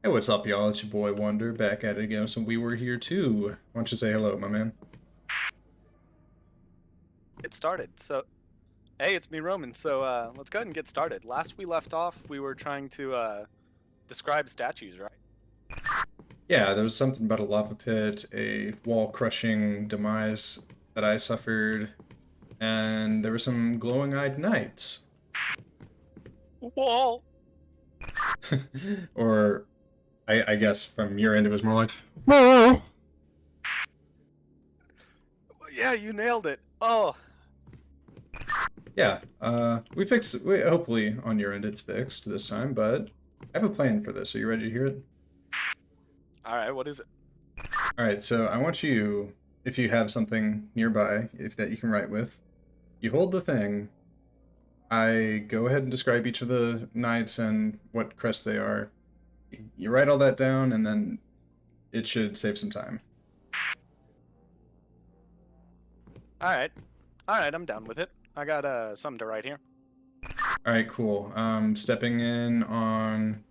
Hey, what's up, y'all? It's your boy Wonder back at it again. So we were here too. Why don't you say hello, my man? Get started. Hey, it's me, Roman. Let's go ahead and get started. Last we left off, we were trying to describe statues, right? Yeah, there was something about a lava pit, a wall-crushing demise that I suffered, and there were some glowing-eyed knights. Wall. Or, I guess from your end, it was more like, "Whoa." Yeah, you nailed it. Oh, Yeah, we fixed it. Hopefully on your end it's fixed this time, but I have a plan for this. Are you ready to hear it? all right. What is it? All right, so I want you, if you have something nearby, if that you can write with, you hold the thing. I go ahead and describe each of the knights and what crest they are. You write all that down, and then it should save some time. All right, all right. I'm down with it. I got something to write here. All right, cool. Stepping in on.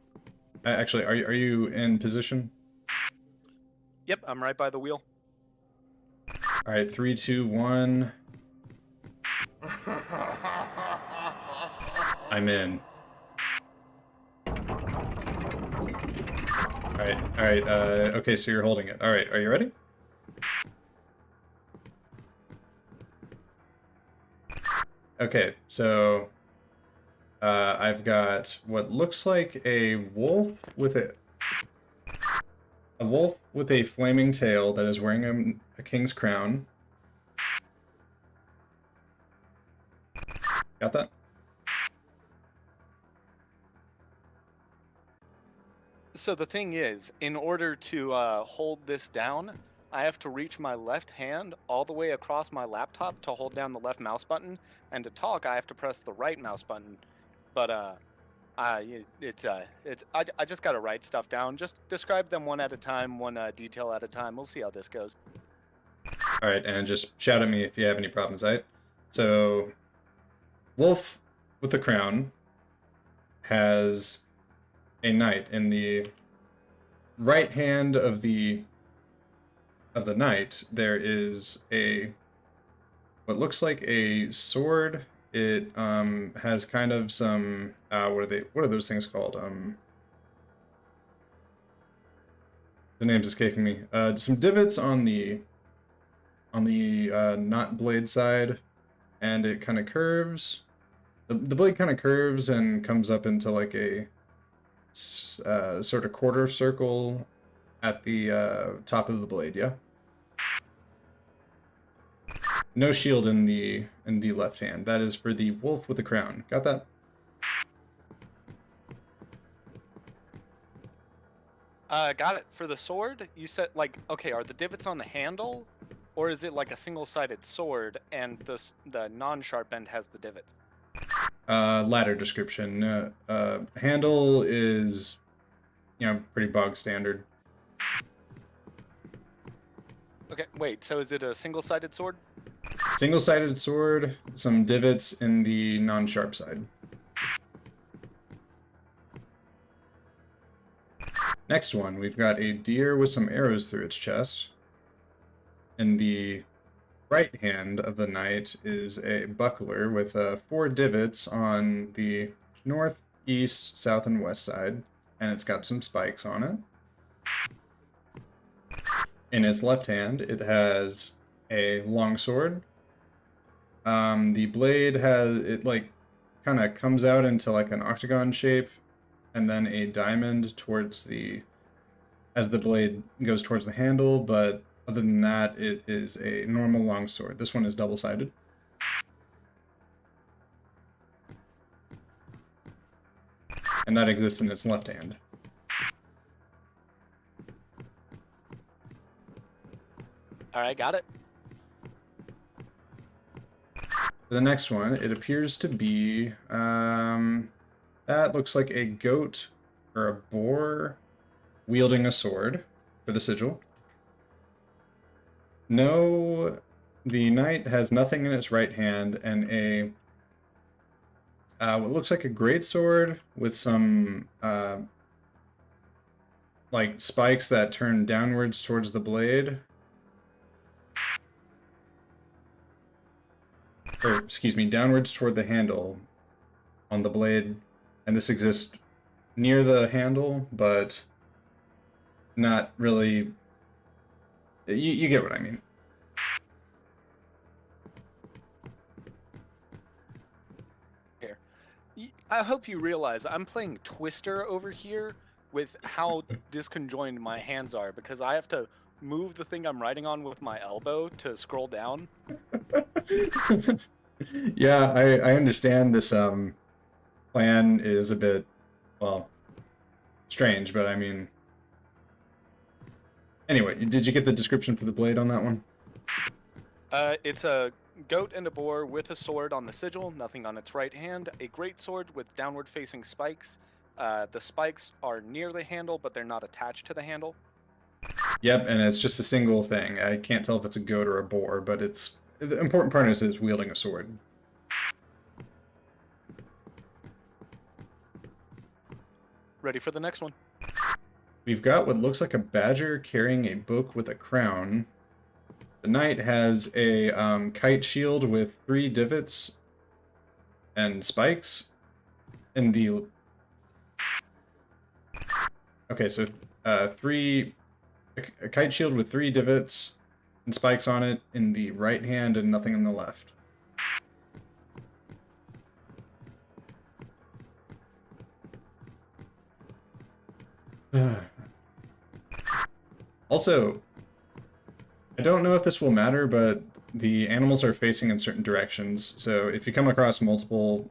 Actually, are you in position? Yep, I'm right by the wheel. All right, three, two, one. I'm in. All right, all right. Okay, so you're holding it. All right, are you ready? Okay, so I've got what looks like a wolf with a flaming tail that is wearing a king's crown. Got that? So the thing is, in order to hold this down, I have to reach my left hand all the way across my laptop to hold down the left mouse button, and to talk, I have to press the right mouse button. But I just gotta write stuff down. Just describe them one at a time, one detail at a time. We'll see how this goes. All right, and just shout at me if you have any problems, right? So, wolf with a crown has a knight in the right hand of the knight. There is a what looks like a sword. It has kind of some what are those things called? The name's escaping me. Some divots on the not blade side, and it kind of curves. The blade kind of curves and comes up into like a sort of quarter circle at the top of the blade. Yeah. No shield in the left hand. That is for the wolf with the crown. Got that? Got it. For the sword, you said like, okay, are the divots on the handle, or is it like a single-sided sword and the non-sharp end has the divots? Latter description. Handle is pretty bog standard. Okay, wait. So is it a single-sided sword? Single-sided sword. Some divots in the non-sharp side. Next one, we've got a deer with some arrows through its chest. In the right hand of the knight is a buckler with four divots on the north, east, south, and west side, and it's got some spikes on it. In his left hand, it has a long sword. The blade has it like kind of comes out into like an octagon shape, and then a diamond towards the as the blade goes towards the handle, but other than that, it is a normal longsword. This one is double-sided. And that exists in its left hand. All right, got it. For the next one, it appears to be that looks like a goat or a boar wielding a sword for the sigil. No, the knight has nothing in its right hand and a what looks like a great sword with some like spikes that turn downwards towards the blade. Or, excuse me, downwards toward the handle on the blade. And this exists near the handle, but not really... You get what I mean. Here. I hope you realize I'm playing Twister over here with how disconjoined my hands are, because I have to move the thing I'm writing on with my elbow to scroll down. Yeah, I understand this plan is a bit, well, strange, but I mean... Anyway, did you get the description for the blade on that one? It's a goat and a boar with a sword on the sigil, nothing on its right hand, a great sword with downward-facing spikes. The spikes are near the handle, but they're not attached to the handle. Yep, and it's just a single thing. I can't tell if it's a goat or a boar, but it's... The important part is it's wielding a sword. Ready for the next one. We've got what looks like a badger carrying a book with a crown. The knight has a kite shield with 3 divots and spikes. In the... Okay, so a kite shield with 3 divots and spikes on it in the right hand and nothing in the left. Also, I don't know if this will matter, but the animals are facing in certain directions, so if you come across multiple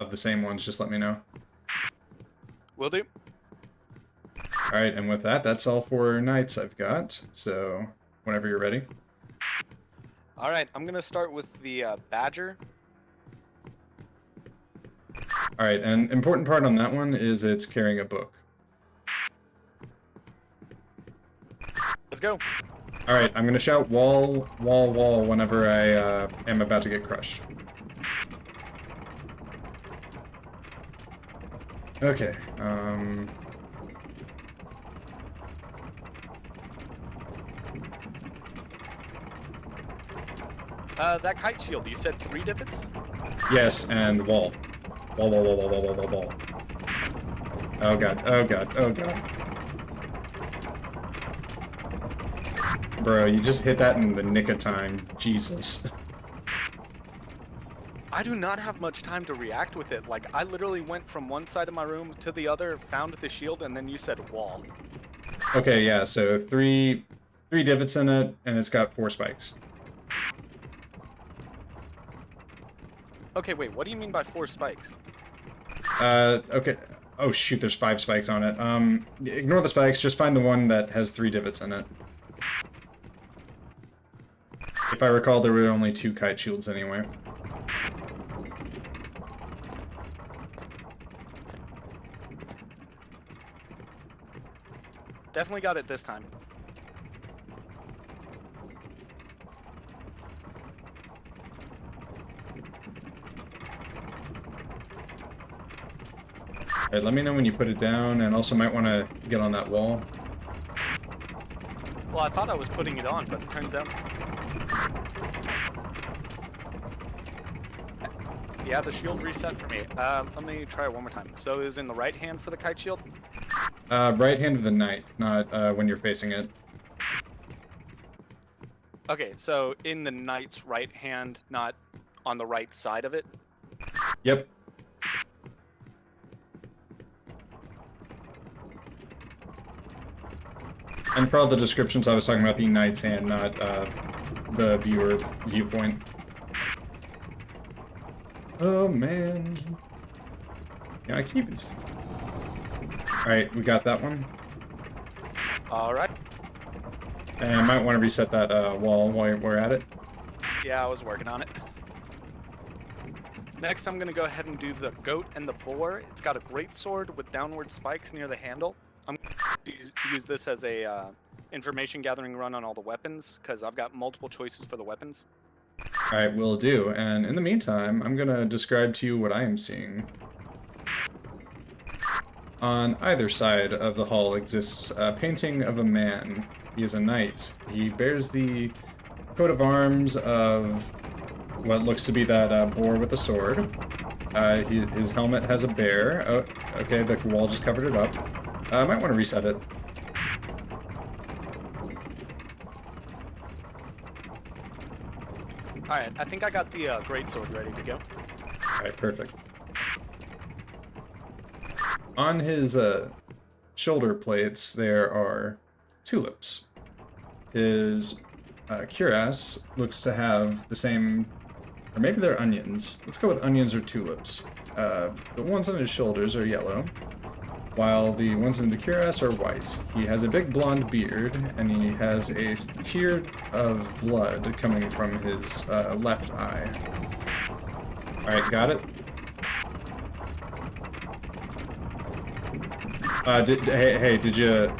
of the same ones, just let me know. Will do. Alright, and with that, that's all 4 knights I've got, so whenever you're ready. Alright, I'm gonna start with the badger. Alright, and important part on that one is it's carrying a book. Let's go. Alright, I'm gonna shout wall, wall, wall whenever I am about to get crushed. Okay, That kite shield, you said 3 divots? yes, and wall. Wall, wall, wall, wall, wall, wall, wall, wall. Oh god, oh god, oh god. Bro, you just hit that in the nick of time. Jesus. I do not have much time to react with it. Like, I literally went from one side of my room to the other, found the shield, and then you said wall. Okay, yeah, so three divots in it, and it's got 4 spikes. Okay, wait, what do you mean by 4 spikes? Okay. Oh shoot, there's 5 spikes on it. Ignore the spikes, just find the one that has 3 divots in it. If I recall, there were only 2 kite shields anyway. Definitely got it this time. Alright, let me know when you put it down, and also might want to get on that wall. Well, I thought I was putting it on, but it turns out... Yeah, the shield reset for me. Let me try it one more time. So is in the right hand for the kite shield? Right hand of the knight, not when you're facing it. Okay, so in the knight's right hand, not on the right side of it? Yep. And for all the descriptions, I was talking about the knight's hand, not the viewer viewpoint. Oh man. Yeah, I keep it. Alright, we got that one. Alright. And I might want to reset that wall while we're at it. Yeah, I was working on it. Next, I'm going to go ahead and do the goat and the boar. It's got a great sword with downward spikes near the handle. I'm going to use this as a information gathering run on all the weapons, because I've got multiple choices for the weapons. Alright, will do. And in the meantime, I'm going to describe to you what I am seeing. On either side of the hall exists a painting of a man. He is a knight. He bears the coat of arms of what looks to be that boar with a sword. His helmet has a bear. Oh, okay, the wall just covered it up. I might want to reset it. Alright, I think I got the greatsword ready to go. Alright, perfect. On his shoulder plates, there are tulips. His cuirass looks to have the same, or maybe they're onions. Let's go with onions or tulips. The ones on his shoulders are yellow, while the ones in the cuirass are white. He has a big blonde beard, and he has a tear of blood coming from his left eye. Alright, got it? Did you...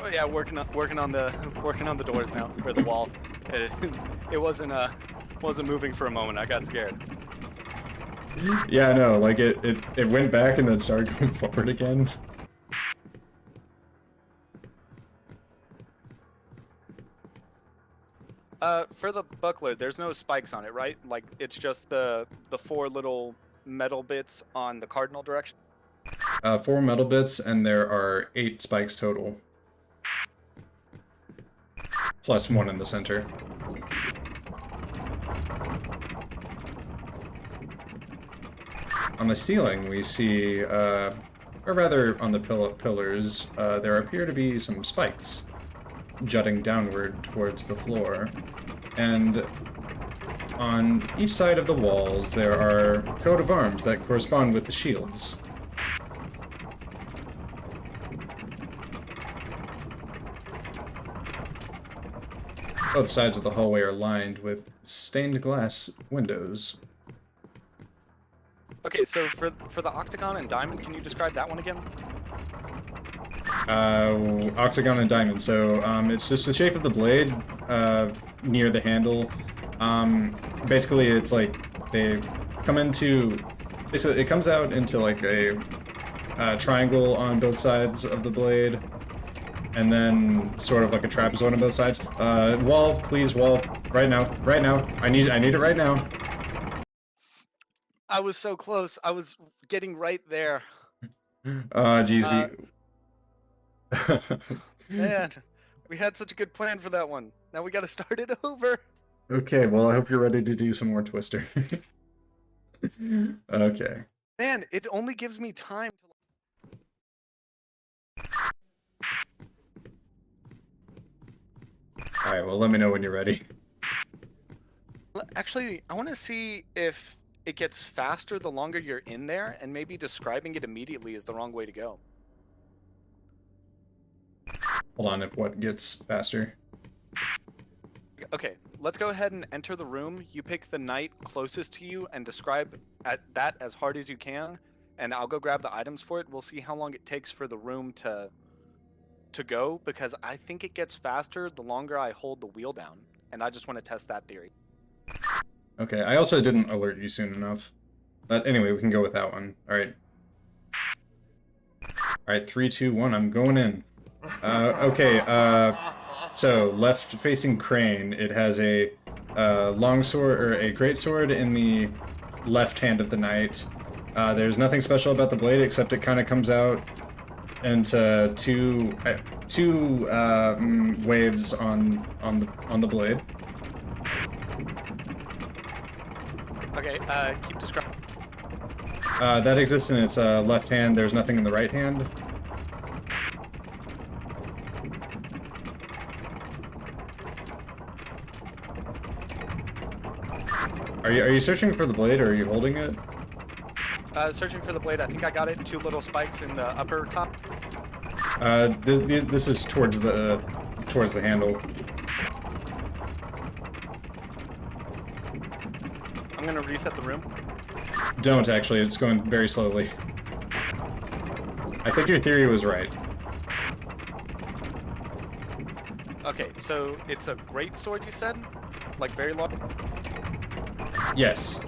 Oh yeah, working on the doors now, or the wall. It wasn't moving for a moment. I got scared. Yeah, no, like it went back and then started going forward again. For the buckler, there's no spikes on it, right? Like it's just the 4 little metal bits on the cardinal direction. 4 metal bits, and there are 8 spikes total. Plus 1 in the center. On the ceiling, we see, or rather on the pillars, there appear to be some spikes jutting downward towards the floor. And on each side of the walls, there are coat of arms that correspond with the shields. Both sides of the hallway are lined with stained glass windows. Okay, so for the octagon and diamond, can you describe that one again? Octagon and diamond. So it's just the shape of the blade near the handle. Basically, it's like they come into. It comes out into like a triangle on both sides of the blade. And then sort of like a trapezoid on both sides. Wall, please, wall. Right now. Right now. I need it right now. I was so close. I was getting right there. Geez. Man, we had such a good plan for that one. Now we gotta start it over. Okay, well, I hope you're ready to do some more Twister. Okay. Man, it only gives me time to... Alright, well, let me know when you're ready. Actually, I want to see if it gets faster the longer you're in there, and maybe describing it immediately is the wrong way to go. Hold on, if what gets faster? Okay, let's go ahead and enter the room. You pick the knight closest to you and describe that as hard as you can, and I'll go grab the items for it. We'll see how long it takes for the room to go, because I think it gets faster the longer I hold the wheel down, and I just want to test that theory. Okay, I also didn't alert you soon enough. But anyway, we can go with that one. Alright. Alright, 3, 2, 1, I'm going in. Okay, so left-facing crane, it has a longsword, or a greatsword in the left hand of the knight. There's nothing special about the blade, except it kind of comes out into two waves on the blade. Okay, keep describing. That exists in its left hand. There's nothing in the right hand. Are you searching for the blade, or are you holding it? Searching for the blade. I think I got it. 2 little spikes in the upper top. This is towards the handle. I'm gonna reset the room. Don't actually. It's going very slowly. I think your theory was right. Okay, so it's a great sword, you said? Like very long? Yes.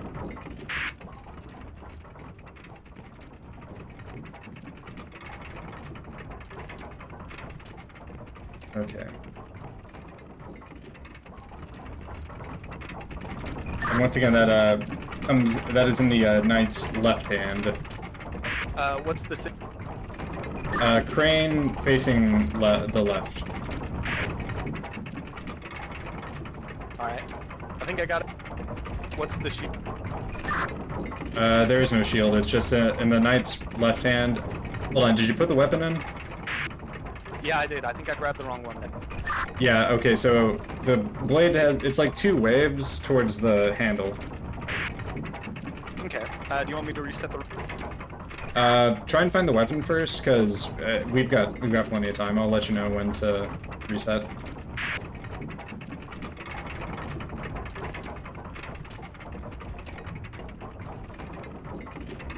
Okay. And once again, that is in the knight's left hand. What's the... Crane facing the left. Alright. I think I got it. What's the shield? There is no shield. It's just in the knight's left hand. Hold on, did you put the weapon in? Yeah, I did. I think I grabbed the wrong one then. Yeah, okay, so the blade it's like 2 waves towards the handle. Okay. Do you want me to reset the... Try and find the weapon first, because we've got plenty of time. I'll let you know when to reset.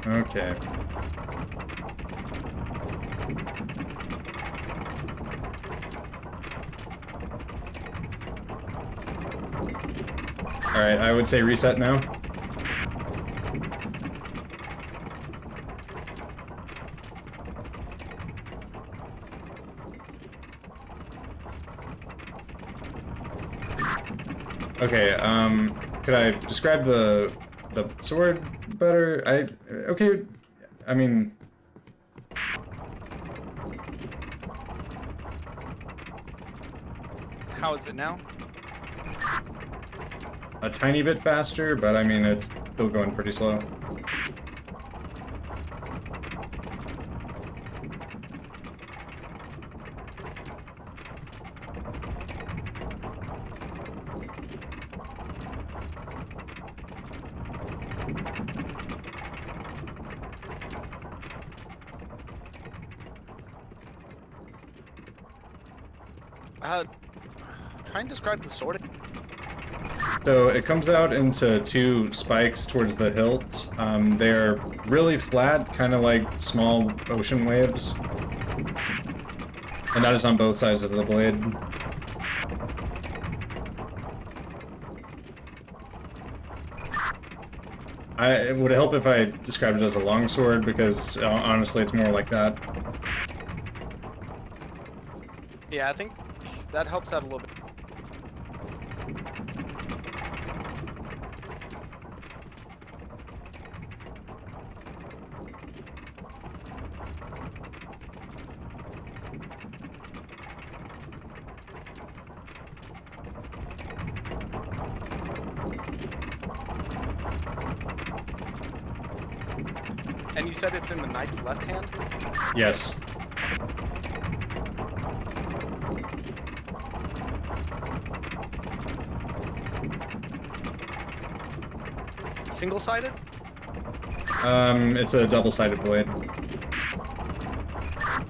Okay. Alright, I would say reset now. Okay, could I describe the sword better? Okay, I mean... How is it now? A tiny bit faster, but I mean, it's still going pretty slow. Try and describe the sword. So it comes out into 2 spikes towards the hilt. They're really flat, kind of like small ocean waves. And that is on both sides of the blade. It would help if I described it as a longsword, because honestly it's more like that. Yeah, I think that helps out a little bit. And you said it's in the knight's left hand? Yes. Single-sided? It's a double-sided blade.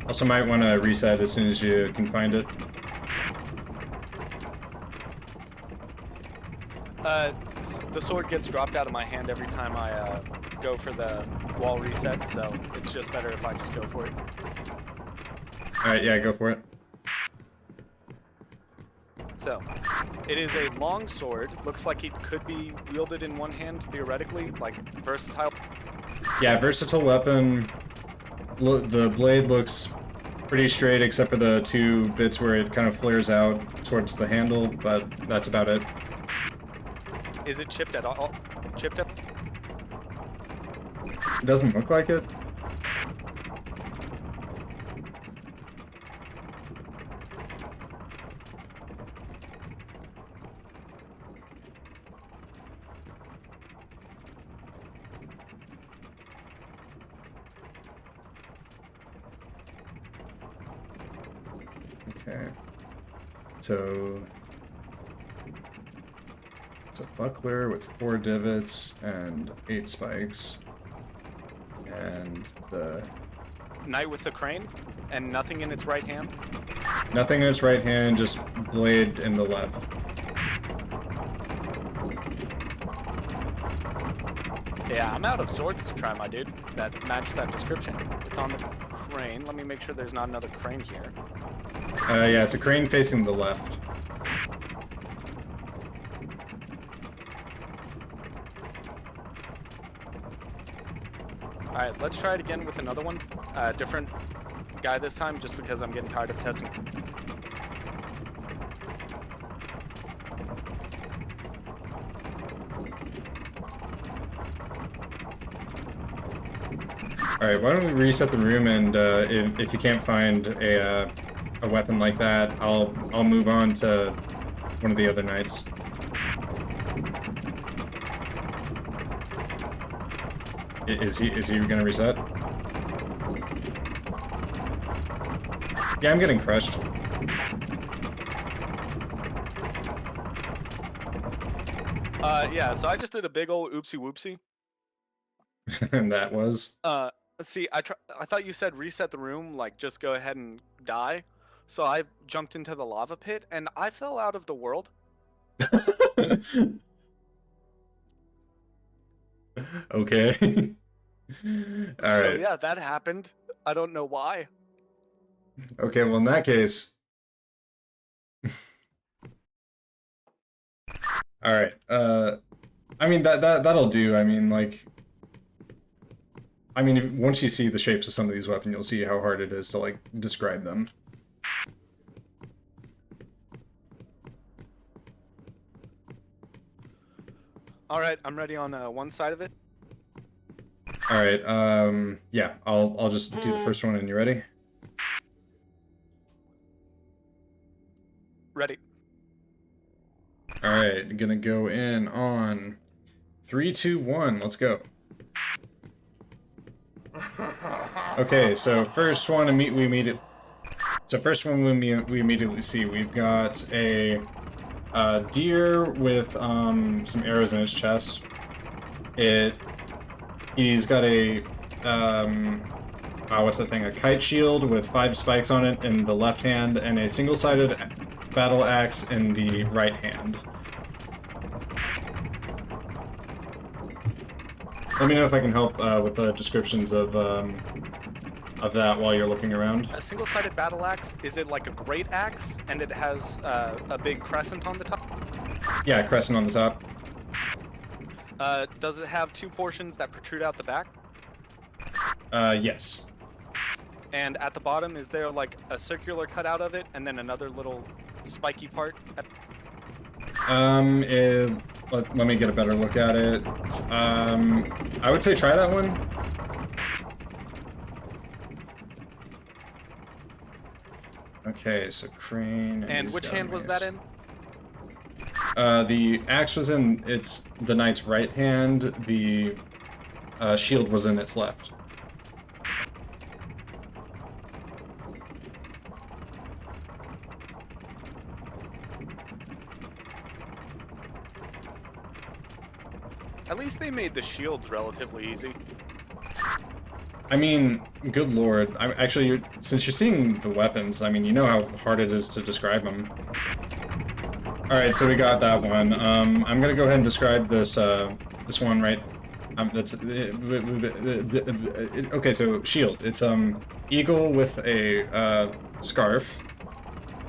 Also might want to reset as soon as you can find it. The sword gets dropped out of my hand every time I go for the wall reset, so it's just better if I just go for it. Alright, yeah, go for it. So, it is a long sword. Looks like it could be wielded in one hand, theoretically, like versatile. Yeah, versatile weapon. The blade looks pretty straight except for the 2 bits where it kind of flares out towards the handle, but that's about it. Is it chipped at all? Chipped up? It doesn't look like it. Okay. So it's a buckler with 4 divots and 8 spikes. And the... Knight with the crane? And nothing in its right hand? Nothing in its right hand, just blade in the left. Yeah, I'm out of swords to try, my dude. That match that description. It's on the crane. Let me make sure there's not another crane here. Yeah, it's a crane facing the left. Alright, let's try it again with another one. Different guy this time, just because I'm getting tired of testing. Alright, why don't we reset the room, and if you can't find a weapon like that, I'll move on to one of the other knights. Is he gonna reset? Yeah, I'm getting crushed. Yeah, so I just did a big old oopsie whoopsie. And that was. Let's see, I thought you said reset the room, like just go ahead and die. So I jumped into the lava pit and I fell out of the world. Okay. All So right. yeah, that happened. I don't know why. Okay, well in that case. All right. I mean that'll do. I mean like once you see the shapes of some of these weapons, you'll see how hard it is to like describe them. All right, I'm ready on one side of it. All right. Yeah, I'll just do the first one and you ready? Ready. All right, gonna go in on 3, 2, 1. Let's go. Okay, so first one we immediately see, we've got a deer with some arrows in its chest. He's got a what's that thing? A kite shield with 5 spikes on it in the left hand, and a single-sided battle axe in the right hand. Let me know if I can help with the descriptions of that while you're looking around. A single-sided battle axe, is it like a great axe and it has a big crescent on the top? Yeah, crescent on the top. Does it have 2 portions that protrude out the back? Yes. And at the bottom, is there like a circular cutout of it and then another little spiky part? Let me get a better look at it. I would say try that one. Okay, so crane. And which hand was that in? The axe was in the knight's right hand. The shield was in its left. At least they made the shields relatively easy. I mean, good lord. Since you're seeing the weapons, I mean, you know how hard it is to describe them. Alright, so we got that one. I'm gonna go ahead and describe this one, right? Okay, so shield. It's eagle with a scarf,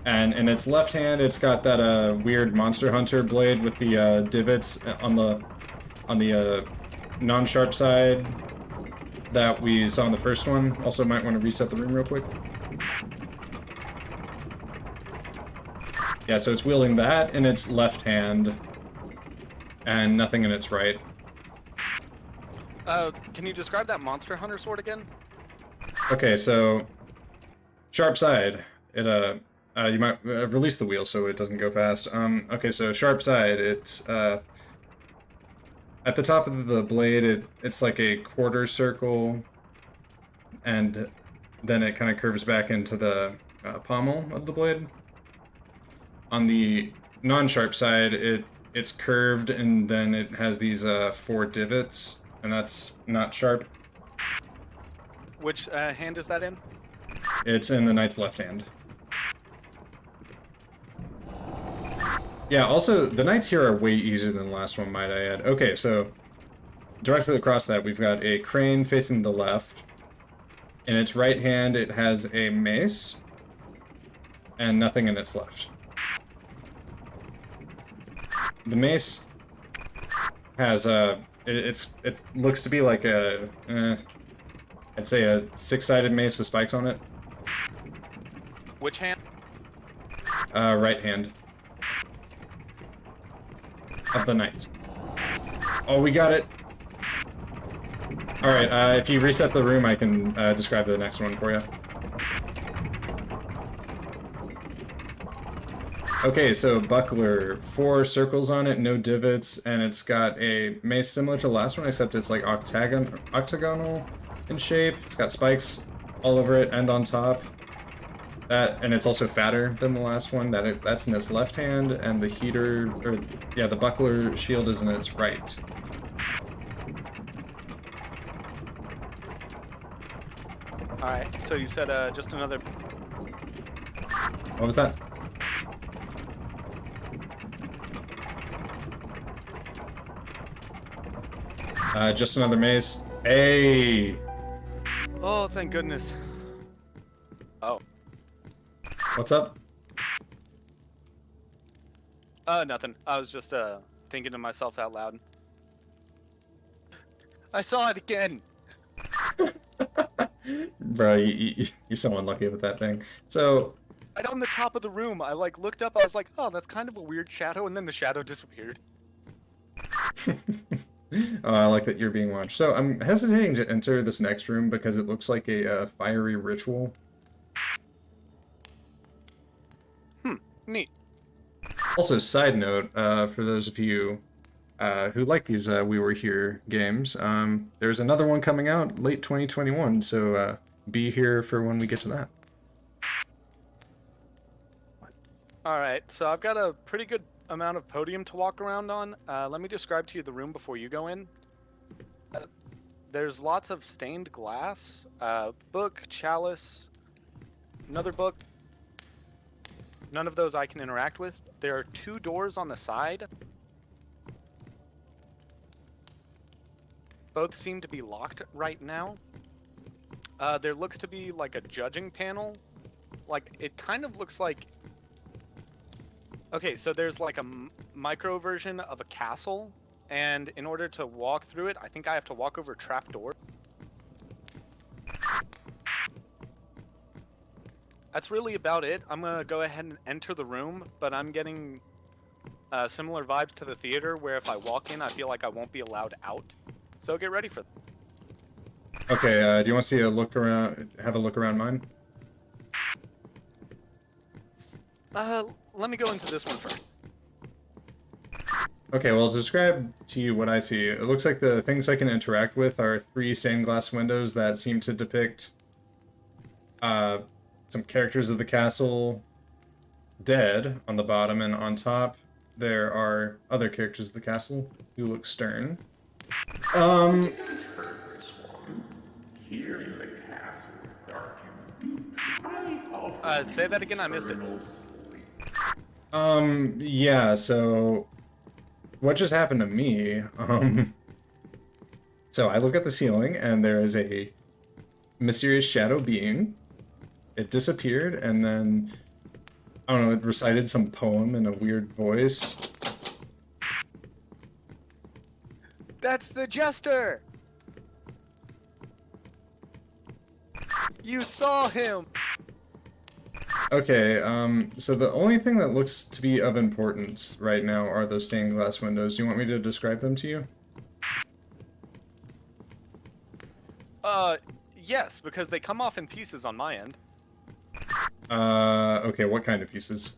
and in its left hand, it's got that weird Monster Hunter blade with the divots on the non-sharp side that we saw in the first one. Also, might want to reset the room real quick. Yeah, so it's wielding that in its left hand, and nothing in its right. Can you describe that Monster Hunter sword again? Okay, so sharp side. You might release the wheel so it doesn't go fast. Okay, so sharp side. It's at the top of the blade. It's like a quarter circle, and then it kind of curves back into the pommel of the blade. On the non-sharp side, it's curved, and then it has these 4 divots, and that's not sharp. Which hand is that in? It's in the knight's left hand. Yeah, also, the knights here are way easier than the last one, might I add. Okay, so directly across that, we've got a crane facing the left. In its right hand, it has a mace, and nothing in its left. The mace has it looks to be like a I'd say a 6-sided mace with spikes on it. Which hand? Right hand of the knight. Oh, we got it. Alright, if you reset the room, I can describe the next one for you. Okay, so buckler, 4 circles on it, no divots, and it's got a mace similar to the last one, except it's like octagonal in shape. It's got spikes all over it and on top. And it's also fatter than the last one. That's in its left hand, and the heater, or yeah, the buckler shield is in its right. All right. So you said just another. What was that? Just another mace. Hey! Oh, thank goodness. Oh. What's up? Nothing. I was just thinking to myself out loud. I saw it again. Bro, you're so unlucky with that thing. So, Right on the top of the room. I like looked up. I was like, oh, that's kind of a weird shadow, and then the shadow disappeared. oh, I like that you're being watched. So I'm hesitating to enter this next room because it looks like a fiery ritual. Neat. Also, side note, for those of you who like these We Were Here games, there's another one coming out late 2021, so be here for when we get to that. All right. So I've got a pretty good amount of podium to walk around on. Let me describe to you the room before you go in. There's lots of stained glass, book, chalice, another book. None of those I can interact with. There are 2 doors on the side. Both seem to be locked right now. There looks to be like a judging panel. Like, it kind of looks like... Okay, so there's like a micro version of a castle, and in order to walk through it, I think I have to walk over a trapdoor. That's really about it. I'm gonna go ahead and enter the room, but I'm getting similar vibes to the theater, where if I walk in, I feel like I won't be allowed out. So get ready for that. Okay, do you want to see a look around? Have a look around mine? Let me go into this one first. Okay, well, to describe to you what I see, it looks like the things I can interact with are 3 stained glass windows that seem to depict some characters of the castle dead on the bottom, and on top there are other characters of the castle who look stern. Say that again, I missed it. Yeah, so what just happened to me, so I look at the ceiling and there is a mysterious shadow being. It disappeared and then, I don't know, it recited some poem in a weird voice. That's the jester! You saw him! Okay, so the only thing that looks to be of importance right now are those stained glass windows. Do you want me to describe them to you? Yes, because they come off in pieces on my end. Okay, what kind of pieces?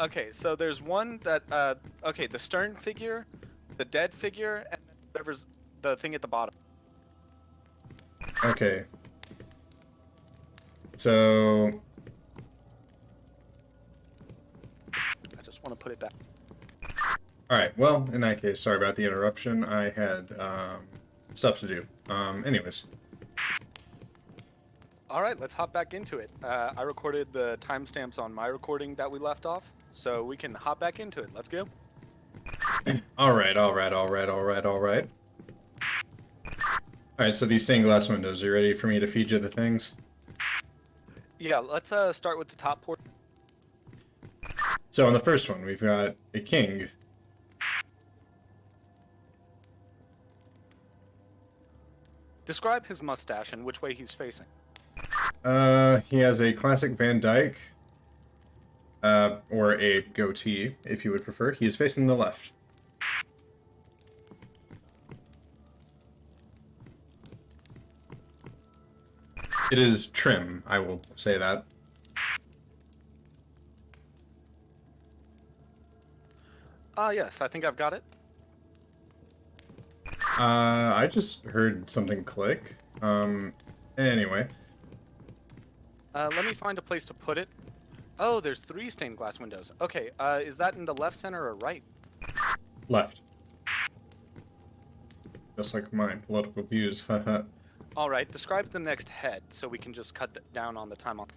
Okay, so there's one that, okay, the stern figure, the dead figure, and whatever's the thing at the bottom. Okay. So... I just want to put it back. Alright, well, in that case, sorry about the interruption. I had, stuff to do. Anyways. Alright, let's hop back into it. I recorded the timestamps on my recording that we left off, so we can hop back into it. Let's go. Alright. Alright, so these stained glass windows, are you ready for me to feed you the things? Yeah, let's start with the top port. So on the first one, we've got a king. Describe his mustache and which way he's facing. He has a classic Van Dyke, or a goatee, if you would prefer. He is facing the left. It is trim, I will say that. Yes, I think I've got it. I just heard something click. Anyway. Let me find a place to put it. Oh, there's 3 stained glass windows. Okay, is that in the left, center, or right? Left. Just like my political views, haha. Alright, describe the next head so we can just cut down on the time on.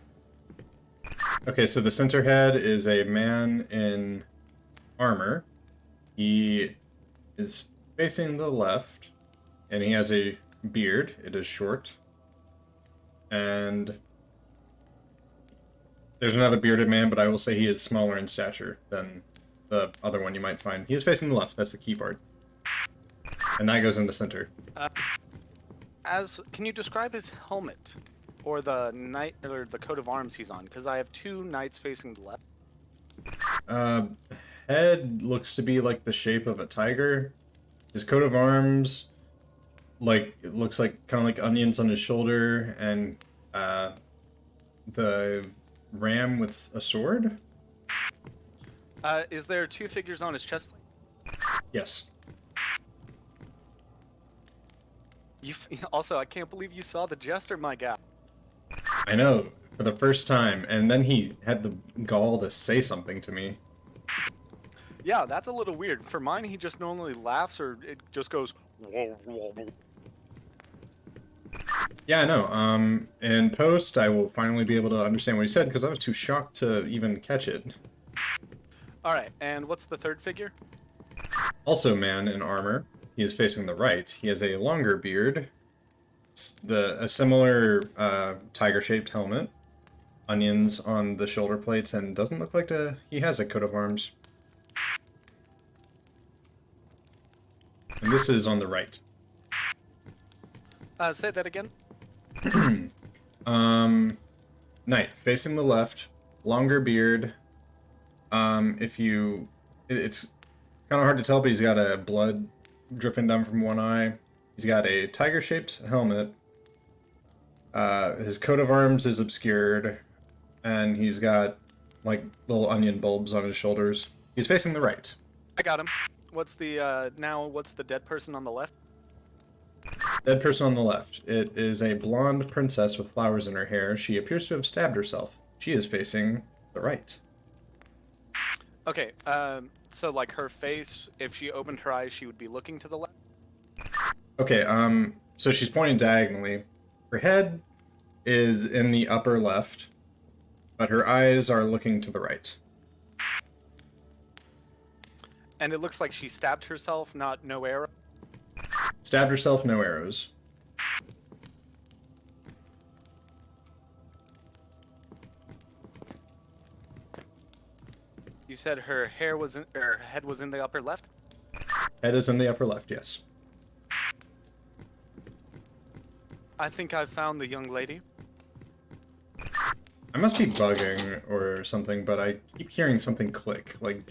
Okay, so the center head is a man in armor. He is facing the left, and he has a beard. It is short. And there's another bearded man, but I will say he is smaller in stature than the other one you might find. He is facing the left. That's the key part. And that goes in the center. Can you describe his helmet? Or the knight, or the coat of arms he's on? Because I have 2 knights facing the left. Head looks to be like the shape of a tiger. His coat of arms, like, it looks like kind of like onions on his shoulder, and the ram with a sword. Is there 2 figures on his chest plate? Yes. Also, I can't believe you saw the jester, my guy. I know, for the first time, and then he had the gall to say something to me. Yeah, that's a little weird. For mine, he just normally laughs, or it just goes. Whoa, whoa, whoa. Yeah, I know. In post, I will finally be able to understand what he said, because I was too shocked to even catch it. Alright, and what's the 3rd figure? Also man in armor. He is facing the right. He has a longer beard, a similar tiger-shaped helmet, onions on the shoulder plates, and doesn't look like he has a coat of arms. And this is on the right. Say that again. Knight, facing the left, longer beard. It's kind of hard to tell, but he's got a blood dripping down from one eye. He's got a tiger-shaped helmet. His coat of arms is obscured, and he's got like little onion bulbs on his shoulders. He's facing the right. I got him. What's the dead person on the left? Dead person on the left. It is a blonde princess with flowers in her hair. She appears to have stabbed herself. She is facing the right. Okay, so like her face, if she opened her eyes, she would be looking to the left? Okay, so she's pointing diagonally. Her head is in the upper left, but her eyes are looking to the right. And it looks like she stabbed herself, no arrow? Stabbed herself, no arrows. You said her head was in the upper left? Head is in the upper left, yes. I think I've found the young lady. I must be bugging or something, but I keep hearing something click. Like,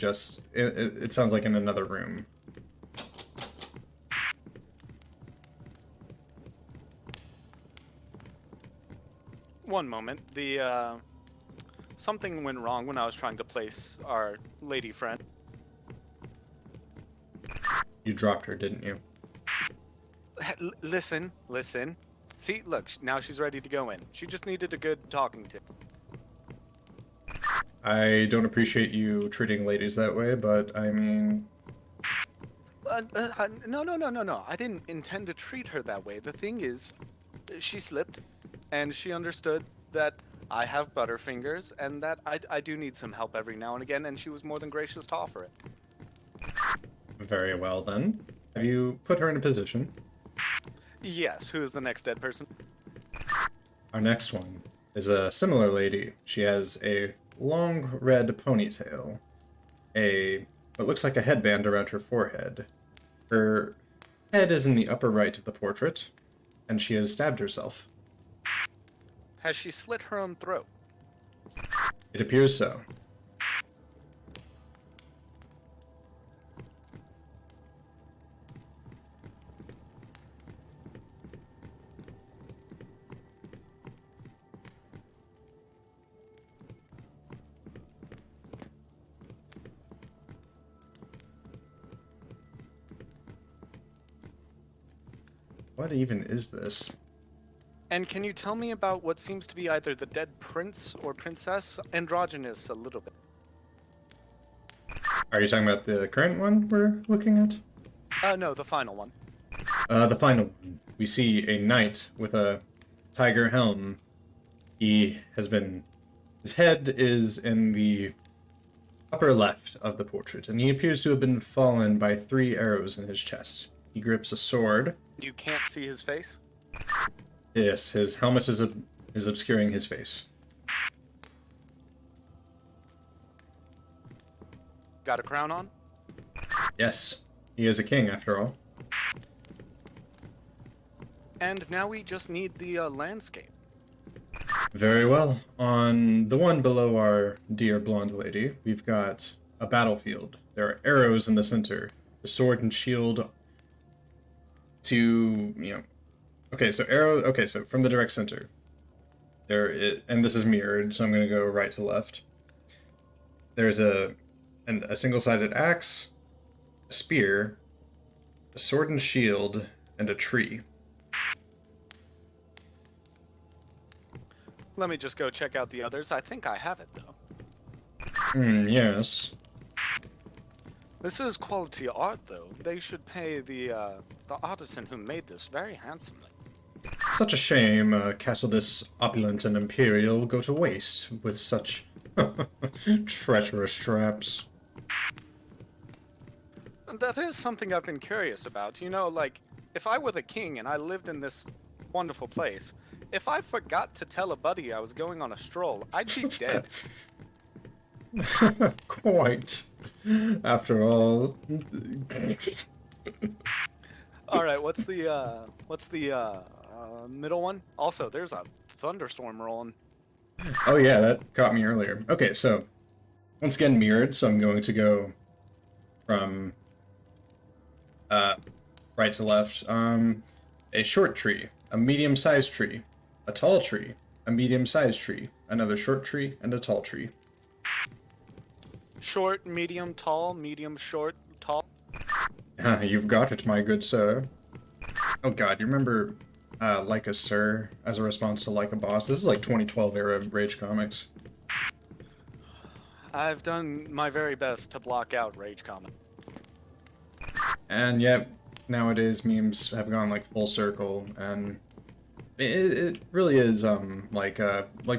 it sounds like in another room. One moment. Something went wrong when I was trying to place our lady friend. You dropped her, didn't you? Listen. See, look, now she's ready to go in. She just needed a good talking to. I don't appreciate you treating ladies that way, but I mean... No. I didn't intend to treat her that way. The thing is, she slipped, and she understood that I have butterfingers, and that I do need some help every now and again, and she was more than gracious to offer it. Very well, then. Have you put her in a position? Yes, who is the next dead person? Our next one is a similar lady. She has a long red ponytail, what looks like a headband around her forehead. Her head is in the upper right of the portrait, and she has stabbed herself. Has she slit her own throat? It appears so. what even is this? And can you tell me about what seems to be either the dead prince or princess? Androgynous a little bit. Are you talking about the current one we're looking at? No, the final one. The final one. We see a knight with a tiger helm. His head is in the upper left of the portrait, and he appears to have been fallen by 3 arrows in his chest. He grips a sword. You can't see his face? Yes, his helmet is obscuring his face. Got a crown on? Yes, he is a king after all. And now we just need the landscape. Very well. On the one below our dear blonde lady, we've got a battlefield. There are arrows in the center, the sword and shield to, Okay, so from the direct center. And this is mirrored, so I'm going to go right to left. There's a single-sided axe, a spear, a sword and shield, and a tree. Let me just go check out the others. I think I have it, though. Yes. This is quality art, though. They should pay the artisan who made this very handsomely. Such a shame a castle this opulent and imperial go to waste with such treacherous traps. And that is something I've been curious about. You know, like, if I were the king and I lived in this wonderful place, if I forgot to tell a buddy I was going on a stroll, I'd be dead. Quite. After all. All right, what's the middle one? Also, there's a thunderstorm rolling. Oh yeah, that caught me earlier. Okay, so once again mirrored, so I'm going to go from right to left. A short tree, a medium-sized tree, a tall tree, a medium-sized tree, another short tree, and a tall tree. Short, medium, tall, medium, short, tall. You've got it, my good sir. Oh god, you remember Like a Sir as a response to Like a Boss? This is like 2012 era Rage comics. I've done my very best to block out Rage comics. And yet, nowadays memes have gone like full circle, and it really is like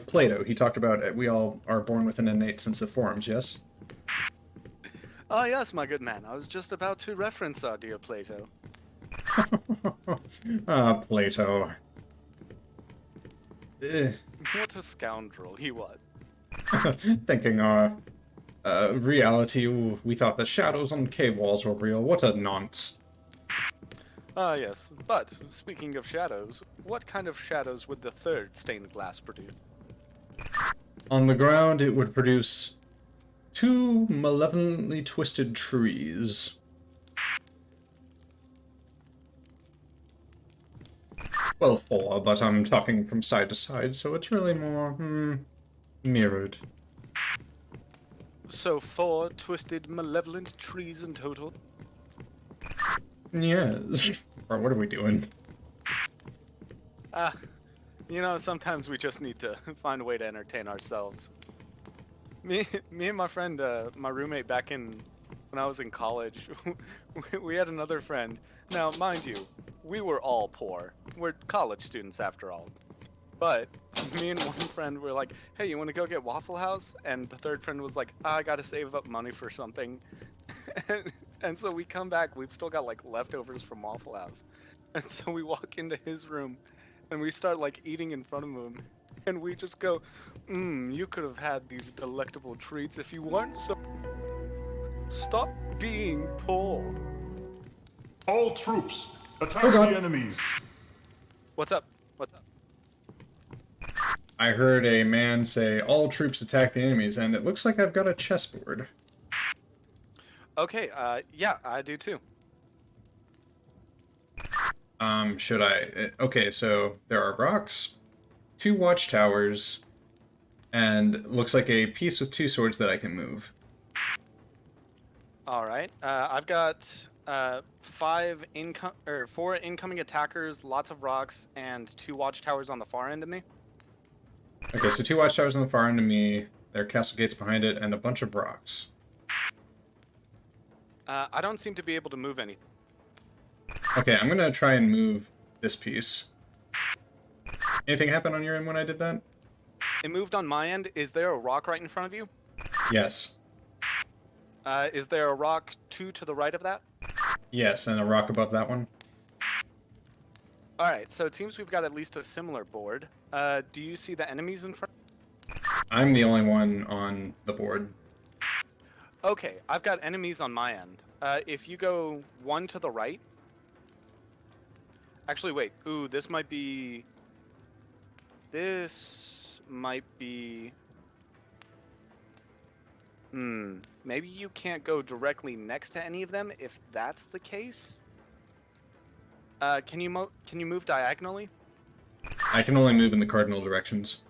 Plato. He talked about we all are born with an innate sense of forms. Yes. Ah, yes, my good man. I was just about to reference our dear Plato. Plato. What a scoundrel he was. Thinking our reality, we thought the shadows on cave walls were real. What a nonce. Ah, yes. But, speaking of shadows, what kind of shadows would the third stained glass produce? On the ground, it would produce 2 malevolently twisted trees. Well, 4, but I'm talking from side to side, so it's really more, mirrored. So 4 twisted, malevolent trees in total? Yes. Or what are we doing? You know, sometimes we just need to find a way to entertain ourselves. Me and my friend, my roommate back when I was in college, we had another friend. Now, mind you, we were all poor. We're college students after all. But me and one friend were like, hey, you want to go get Waffle House? And the third friend was like, I gotta save up money for something. And so we come back, we've still got like leftovers from Waffle House. And so we walk into his room and we start like eating in front of him. And we just go, you could have had these delectable treats if you weren't so... Stop being poor. All troops, attack the enemies. What's up? What's up? I heard a man say, all troops attack the enemies, and it looks like I've got a chessboard. Okay, yeah, I do too. Should I? Okay, so there are rocks, 2 watchtowers, and looks like a piece with 2 swords that I can move. All right, I've got four incoming attackers, lots of rocks, and 2 watchtowers on the far end of me. Okay, so 2 watchtowers on the far end of me, there are castle gates behind it, and a bunch of rocks. I don't seem to be able to move anything. Okay, I'm gonna try and move this piece. Anything happen on your end when I did that? It moved on my end. Is there a rock right in front of you? Yes. Is there a rock 2 to the right of that? Yes, and a rock above that one. Alright, so it seems we've got at least a similar board. Do you see the enemies in front? I'm the only one on the board. Okay, I've got enemies on my end. If you go 1 to the right... Actually, wait. Ooh, this might be... This might be... Maybe you can't go directly next to any of them if that's the case? Can you move diagonally? I can only move in the cardinal directions.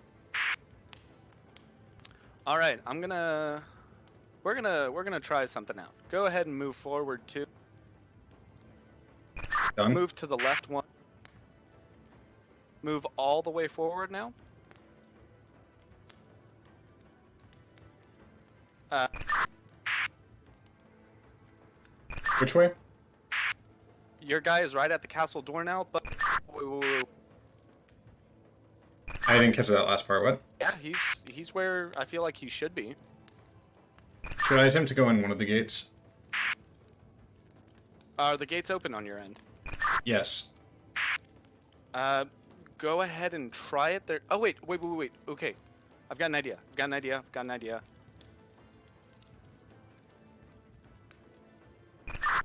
All right, we're gonna try something out. Go ahead and move forward 2. Done? Move to the left 1. Move all the way forward now. Which way? Your guy is right at the castle door now, but wait. I didn't catch that last part. What? Yeah, he's where I feel like he should be. Should I attempt to go in one of the gates? Are the gates open on your end? Yes. Go ahead and try it there. Oh, wait. Okay. I've got an idea.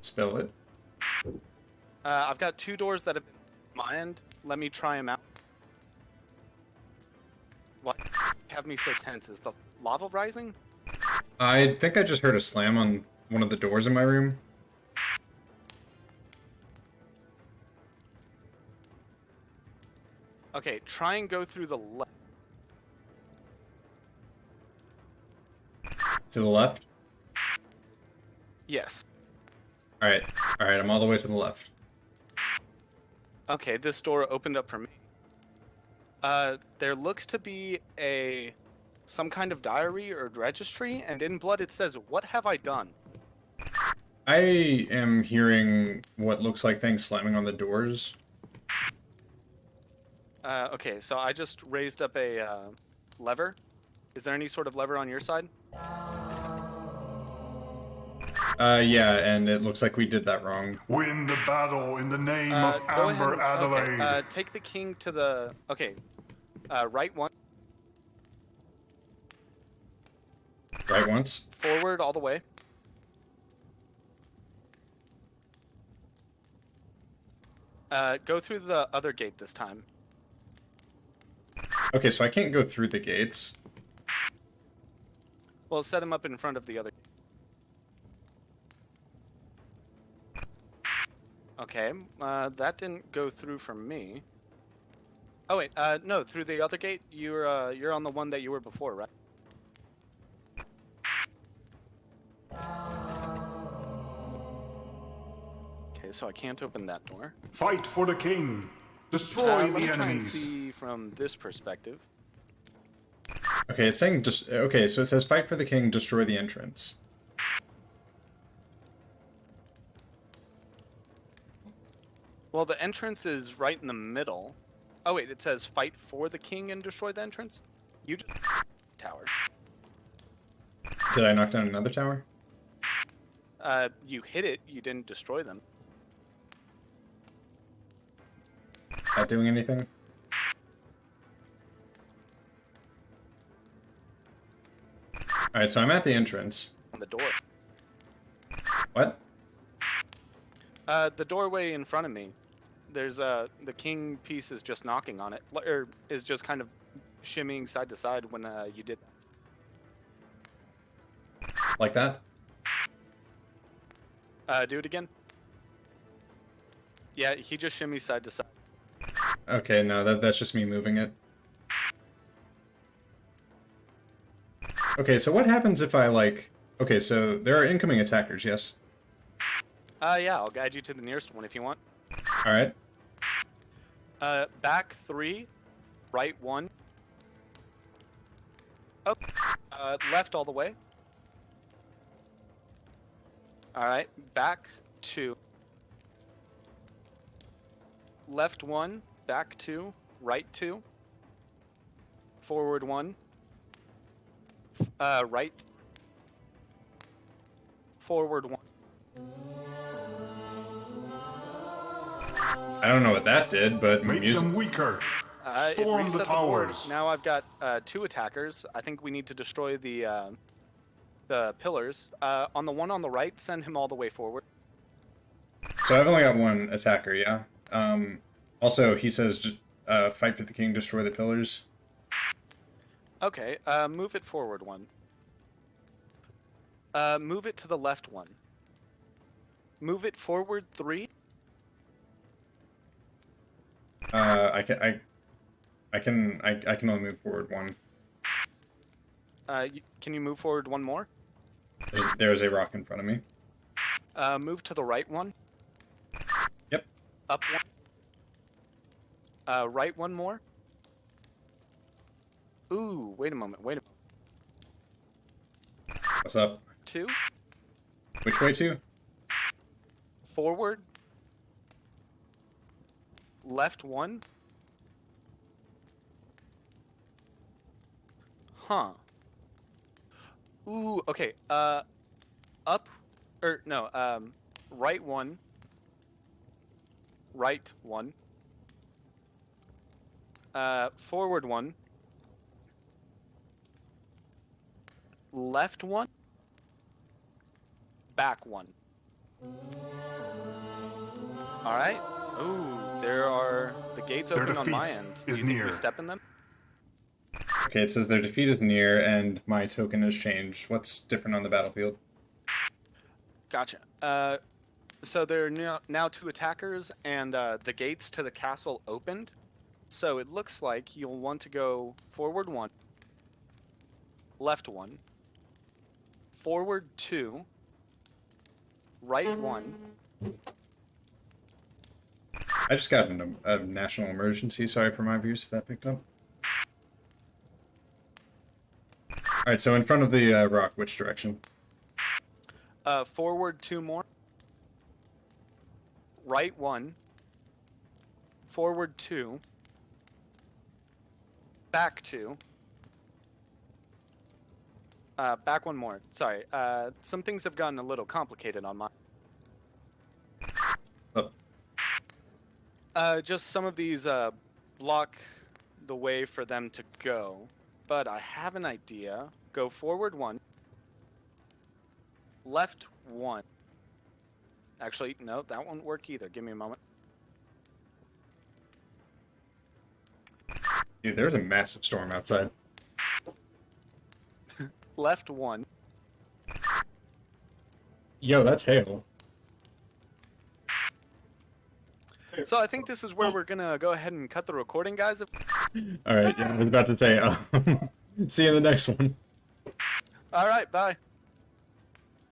Spill it. I've got 2 doors that have been on my end. Let me try them out. What have me so tense? Is the lava rising? I think I just heard a slam on one of the doors in my room. Okay, try and go through the left. To the left? Yes. Alright, I'm all the way to the left. Okay, this door opened up for me. There looks to be some kind of diary or registry, and in blood it says, "What have I done?" I am hearing what looks like things slamming on the doors. Okay, so I just raised up a lever. Is there any sort of lever on your side? Yeah, and it looks like we did that wrong. Win the battle in the name of Go ahead Amber and- Adelaide. Okay, take the king to the... Okay. Right 1. Right once? Forward all the way. Go through the other gate this time. Okay, so I can't go through the gates. Well, set him up in front of the other. Okay, that didn't go through for me. Oh wait, no, through the other gate. You're on the one that you were before, right? Okay, so I can't open that door. Fight for the king. Destroy Let the me try and enemies. see from this perspective. Okay, it's saying just... Okay, so it says fight for the king, destroy the entrance. Well, the entrance is right in the middle. Oh wait, it says fight for the king and destroy the entrance? You just... Tower. Did I knock down another tower? You hit it, you didn't destroy them. Not doing anything? Alright, so I'm at the entrance. On the door. What? The doorway in front of me. There's the king piece is just knocking on it, or is just kind of shimmying side to side when you did that. Like that? Do it again. Yeah, he just shimmies side to side. Okay, no, that's just me moving it. Okay, so what happens if I, like... Okay, so there are incoming attackers, yes? Yeah, I'll guide you to the nearest one if you want. All right. Back 3, right 1. Oh, left all the way. All right, back 2. Left 1, back 2, right 2. Forward 1. Right. Forward 1. I don't know what that did, but Make music. them weaker. It Storm reset the board. towers. Now I've got 2 attackers. I think we need to destroy the pillars. On the one on the right, send him all the way forward. So I've only got one attacker, yeah. Also, he says, fight for the king, destroy the pillars. Okay, move it forward 1. Move it to the left 1. Move it forward 3. I can only move forward 1. Can you move forward 1 more? There's a rock in front of me. Move to the right 1. Yep. Up 1. Right 1 more. Ooh, wait a moment. What's up? 2. Which way to? Forward. Left 1. Huh. Ooh, okay. Up, or no, right 1. Right 1. Forward 1. Left 1. Back 1. All right. Ooh, there are the gates Their open on my defeat end. is Do you think near. we step in them? Okay, it says their defeat is near and my token has changed. What's different on the battlefield? Gotcha. So there are now 2 attackers, and the gates to the castle opened. So it looks like you'll want to go forward 1, left 1, forward 2, right 1. I just got a national emergency. Sorry for my views if that picked up. Alright, so in front of the rock, which direction? Forward 2 more, right 1, forward 2, back 2. Back 1 more. Sorry. Some things have gotten a little complicated on mine. Oh. Just some of these block the way for them to go. But I have an idea. Go forward 1. Left 1. Actually, no, that won't work either. Give me a moment. Dude, there's a massive storm outside. Left 1. Yo, that's hail. So I think this is where we're gonna go ahead and cut the recording, guys. Alright, yeah, I was about to say, see you in the next one. All right, bye.